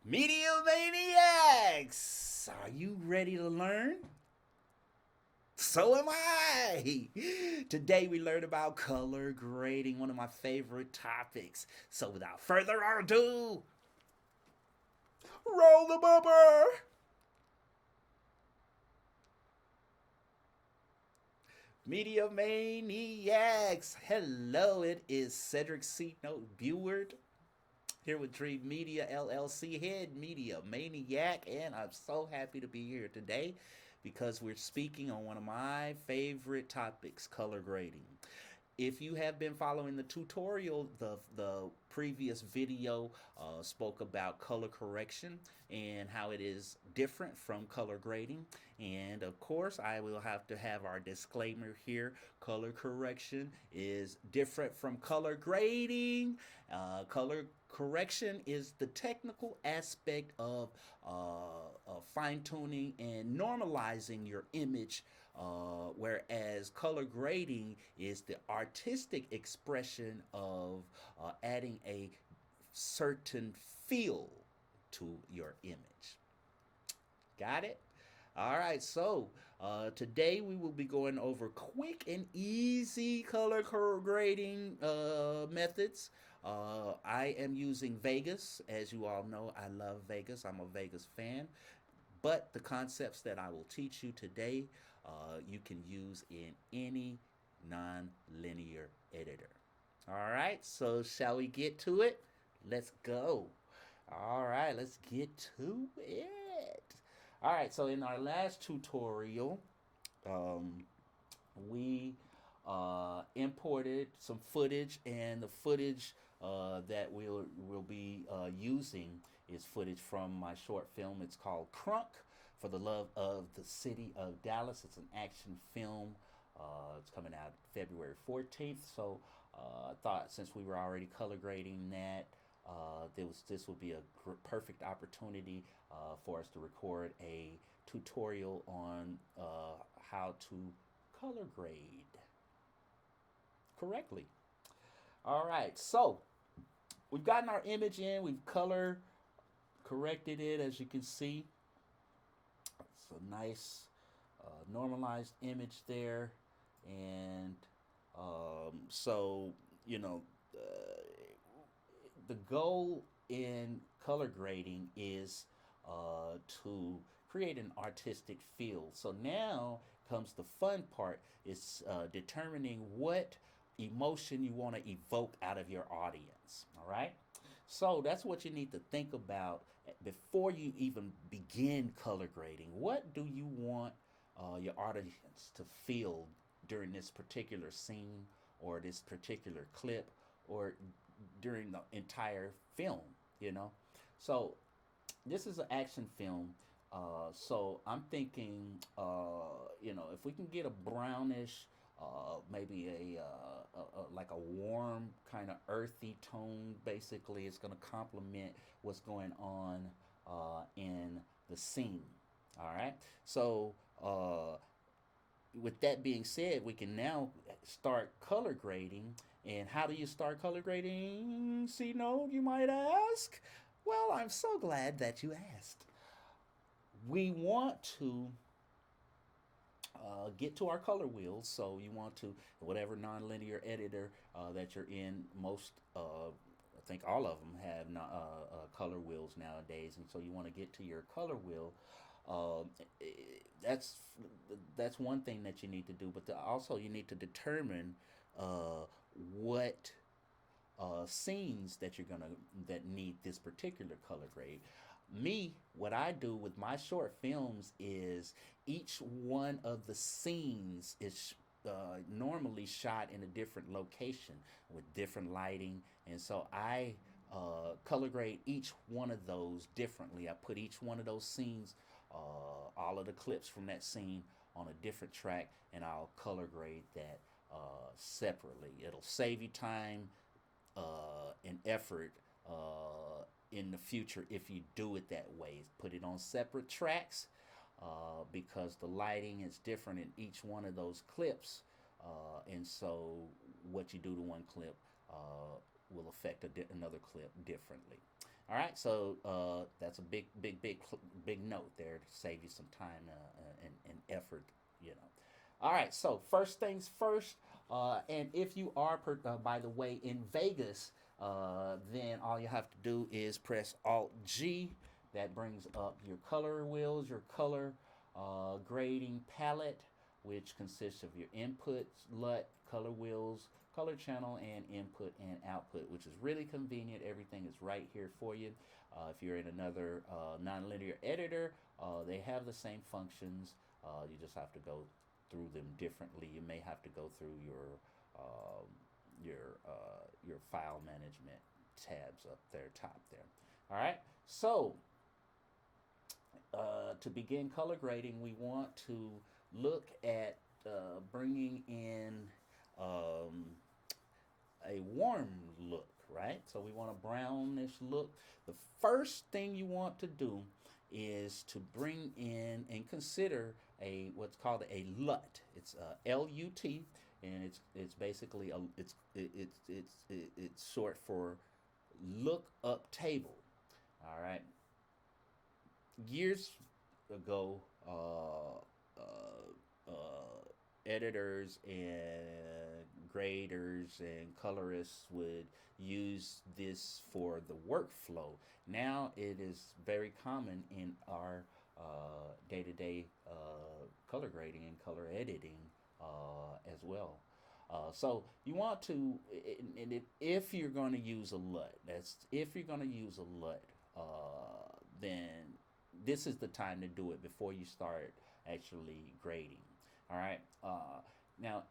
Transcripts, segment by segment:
Media Maniacs! Are you ready to learn? So am I! Today we learn about color grading, one of my favorite topics. So without further ado, roll the bumper! Media Maniacs! Hello, it is Cedric Cnote Buard here with Dream Media LLC, head media maniac, and I'm so happy to be here today because we're speaking on one of my favorite topics, color grading. If you have been following the tutorial, the previous video spoke about color correction and how it is different from color grading. And of course, I will have to have our disclaimer here. Color correction is different from color grading. Color correction is the technical aspect of fine tuning and normalizing your image, whereas color grading is the artistic expression of adding a certain feel to your image. Got it? All right, so today we will be going over quick and easy color grading methods. I am using Vegas. As you all know, I love Vegas. I'm a Vegas fan. But the concepts that I will teach you today, you can use in any non-linear editor. All right, so shall we get to it? Let's go. All right, let's get to it. All right, so in our last tutorial, um, we imported some footage, and the footage that we'll be using is footage from my short film. It's called Crunk for the Love of the City of Dallas. It's an action film. It's coming out February 14th. So I thought since we were already color grading that, this would be a perfect opportunity for us to record a tutorial on how to color grade correctly. All right, so we've gotten our image in, we've color corrected it, as you can see. It's a nice normalized image there, and so you know, the goal in color grading is to create an artistic feel. So now comes the fun part, is determining what emotion you want to evoke out of your audience. All right, so that's what you need to think about before you even begin color grading. What do you want your audience to feel during this particular scene or this particular clip or during the entire film, you know? So this is an action film. So I'm thinking, if we can get a brownish, maybe like a warm kind of earthy tone. Basically, it's going to complement what's going on in the scene. All right. So with that being said, we can now start color grading. And how do you start color grading? See, no, you might ask. Well, I'm so glad that you asked. We want to get to our color wheels. So you want to, whatever nonlinear editor that you're in, I think all of them have color wheels nowadays. And so you want to get to your color wheel. Um, that's that's one thing that you need to do, but also you need to determine what scenes that you're gonna that need this particular color grade. Me, what I do with my short films is each one of the scenes is normally shot in a different location with different lighting, and so I color grade each one of those differently. I put each one of those scenes, all of the clips from that scene, on a different track, and I'll color grade that separately. It'll save you time and effort in the future if you do it that way. Put it on separate tracks because the lighting is different in each one of those clips. And so what you do to one clip will affect another clip differently. All right, so that's a big note there to save you some time and effort, you know. All right, so first things first, and if you are, by the way, in Vegas, then all you have to do is press Alt G. That brings up your color wheels, your color grading palette, which consists of your inputs, LUT, color wheels, color channel, and input and output, which is really convenient. Everything is right here for you. If you're in another nonlinear editor, they have the same functions. You just have to go through them differently. You may have to go through um, your file management tabs up there, top there. All right. So to begin color grading, we want to look at bringing in um, a warm look, right? So we want a brownish look. The first thing you want to do is to bring in and consider a what's called a LUT. It's LUT, and it's basically it's short for look up table. All right. Years ago, editors and graders and colorists would use this for the workflow. Now it is very common in our day-to-day color grading and color editing as well. So you want to, and if you're going to use a LUT, that's if you're going to use a LUT, then this is the time to do it before you start actually grading. All right. Now,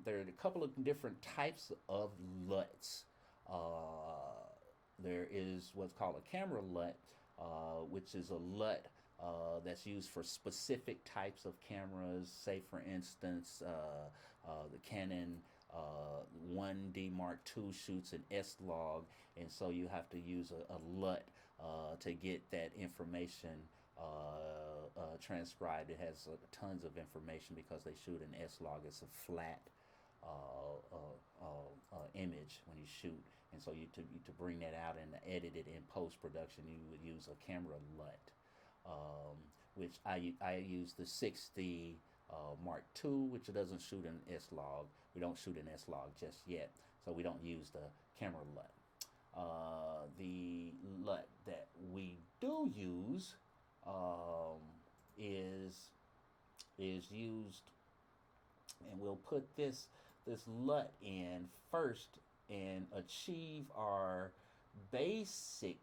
there are a couple of different types of LUTs. There is what's called a camera LUT, which is a LUT that's used for specific types of cameras. Say, for instance, the Canon 1D Mark II shoots an S log, and so you have to use a LUT to get that information transcribed. It has tons of information because they shoot an S log. It's a flat image when you shoot, and so to bring that out and edit it in post production, you would use a camera LUT, which I use the 60 Mark II, which doesn't shoot an S log. We don't shoot an S log just yet, so we don't use the camera LUT. The LUT that we do use is used, and we'll put this LUT in first and achieve our basic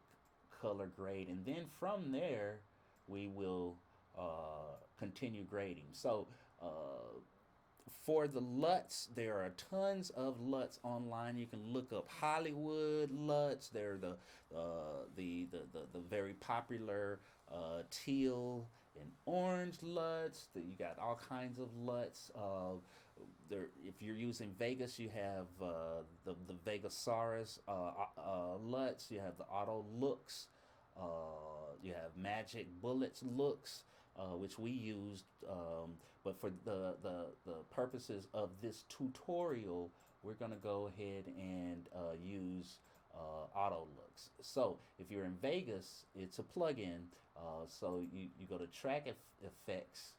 color grade, and then from there we will continue grading. So for the LUTs, there are tons of LUTs online. You can look up Hollywood LUTs. They're the very popular teal and orange LUTs. You got all kinds of LUTs. If you're using Vegas, you have the Vegasaurus LUTs. You have the Auto Looks. You have Magic Bullets looks, which we used, but for the purposes of this tutorial, we're going to go ahead and use Auto Looks. So if you're in Vegas, it's a plugin. So you go to Track Effects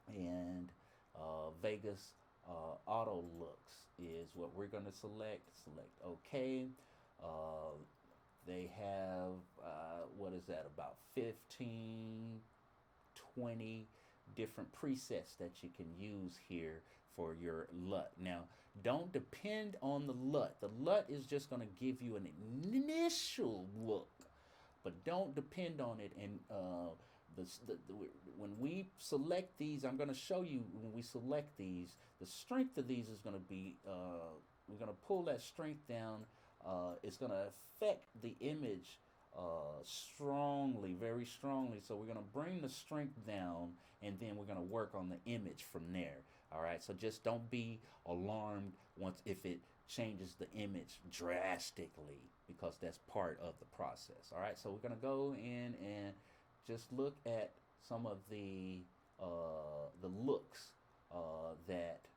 and Vegas Auto Looks is what we're going to select. Select OK. They have, what is that, about 15, 20 different presets that you can use here for your LUT. Now, don't depend on the LUT. The LUT is just going to give you an initial look, but don't depend on it. And when we select these, I'm going to show you when we select these, the strength of these is going to be, we're going to pull that strength down. It's going to affect the image strongly, very strongly. So we're going to bring the strength down, and then we're going to work on the image from there. All right. So just don't be alarmed if it changes the image drastically, because that's part of the process. All right. So we're going to go in and just look at some of the looks that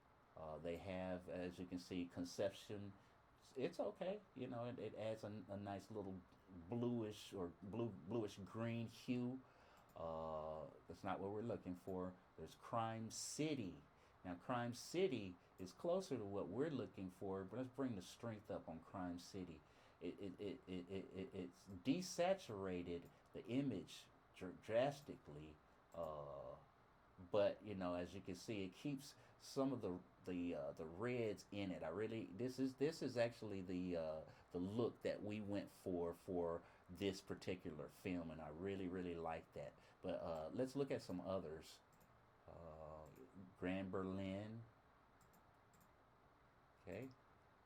they have. As you can see, conception it's okay. You know, it adds a nice little bluish or bluish green hue. That's not what we're looking for. There's Crime City. Now, Crime City is closer to what we're looking for, but let's bring the strength up on Crime City. It's desaturated the image drastically, but you know, as you can see, it keeps some of the reds in it. I really this is actually the look that we went for this particular film, and I really like that. But let's look at some others. Grand Berlin, okay,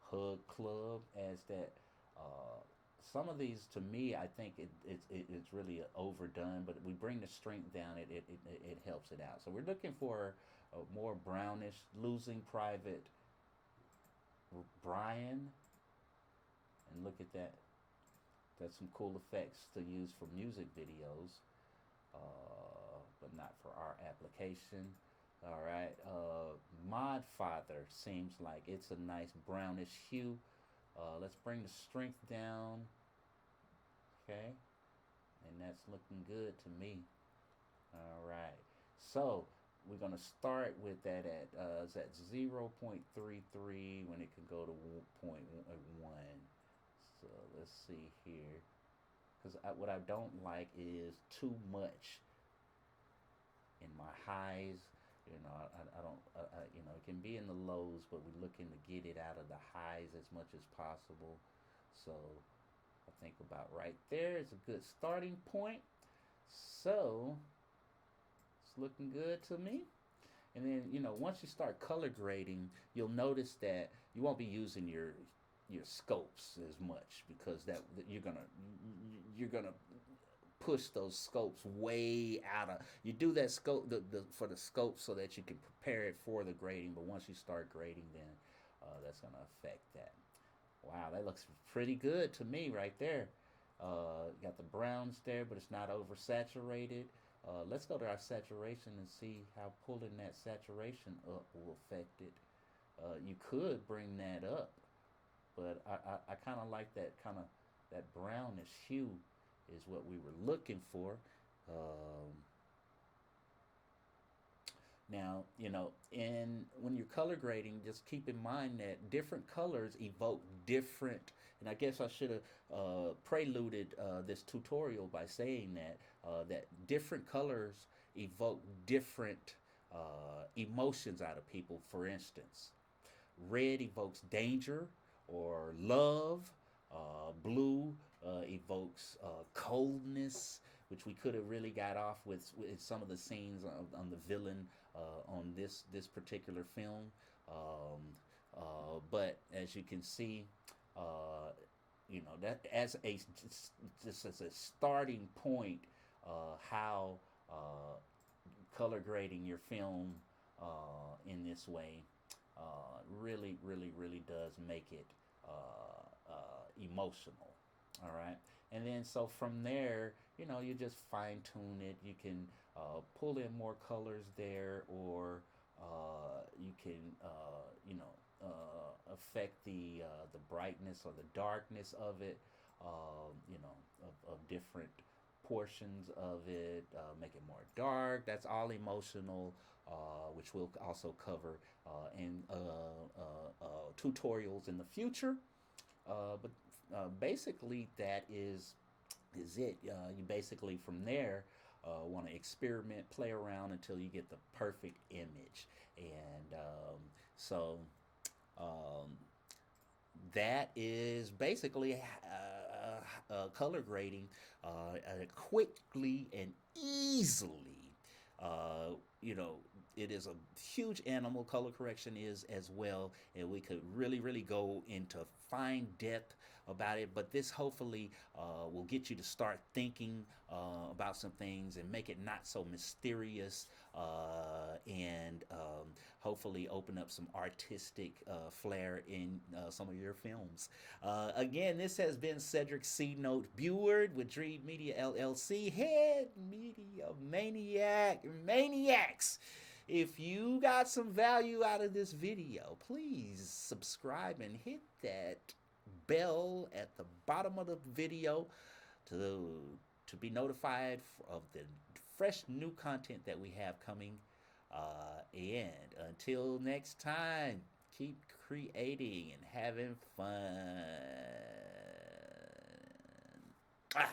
Hug Club as that. Some of these, to me, I think it's really overdone, but we bring the strength down. It helps it out. So we're looking for a more brownish, Losing Private Brian, and look at that. That's some cool effects to use for music videos, but not for our application. All right, Mod Father seems like it's a nice brownish hue. Let's bring the strength down. Okay, and that's looking good to me. All right, so we're gonna start with that at it's at 0.33 when it can go to 0.1. So let's see here, because what I don't like is too much in my highs. You know, I don't, you know, it can be in the lows, but we're looking to get it out of the highs as much as possible. So I think about right there is a good starting point. So it's looking good to me. And then, you know, once you start color grading, you'll notice that you won't be using your scopes as much, because that you're gonna push those scopes way out of. You do that scope for the scope so that you can prepare it for the grading, but once you start grading, then that's going to affect that. Wow, that looks pretty good to me right there. Got the browns there, but it's not oversaturated. Let's go to our saturation and see how pulling that saturation up will affect it. You could bring that up, but I kind of like that brownish hue is what we were looking for. Now, you know, and when you're color grading, just keep in mind that different colors evoke different. And I guess I should have preluded this tutorial by saying that different colors evoke different emotions out of people. For instance, red evokes danger or love. Blue evokes coldness, which we could have really got off with some of the scenes on the villain on this particular film. But as you can see, you know, that as a just as a starting point, how color grading your film in this way really does make it emotional. All right, and then so from there, you know, you just fine tune it. You can pull in more colors there, or you can affect the brightness or the darkness of it. You know, of different portions of it, make it more dark. That's all emotional, which we'll also cover in tutorials in the future. But basically, that is it. You basically from there want to experiment, play around until you get the perfect image, and um, that is basically color grading quickly and easily. You know, it is a huge animal. Color correction is as well, and we could really go into fine depth about it. But this hopefully will get you to start thinking about some things and make it not so mysterious, and hopefully open up some artistic flair in some of your films. Again, this has been Cedric Cnote Buard with Dream Media LLC, head media maniacs. If you got some value out of this video, please subscribe and hit that bell at the bottom of the video to be notified of the fresh new content that we have coming. And until next time, keep creating and having fun. Ah.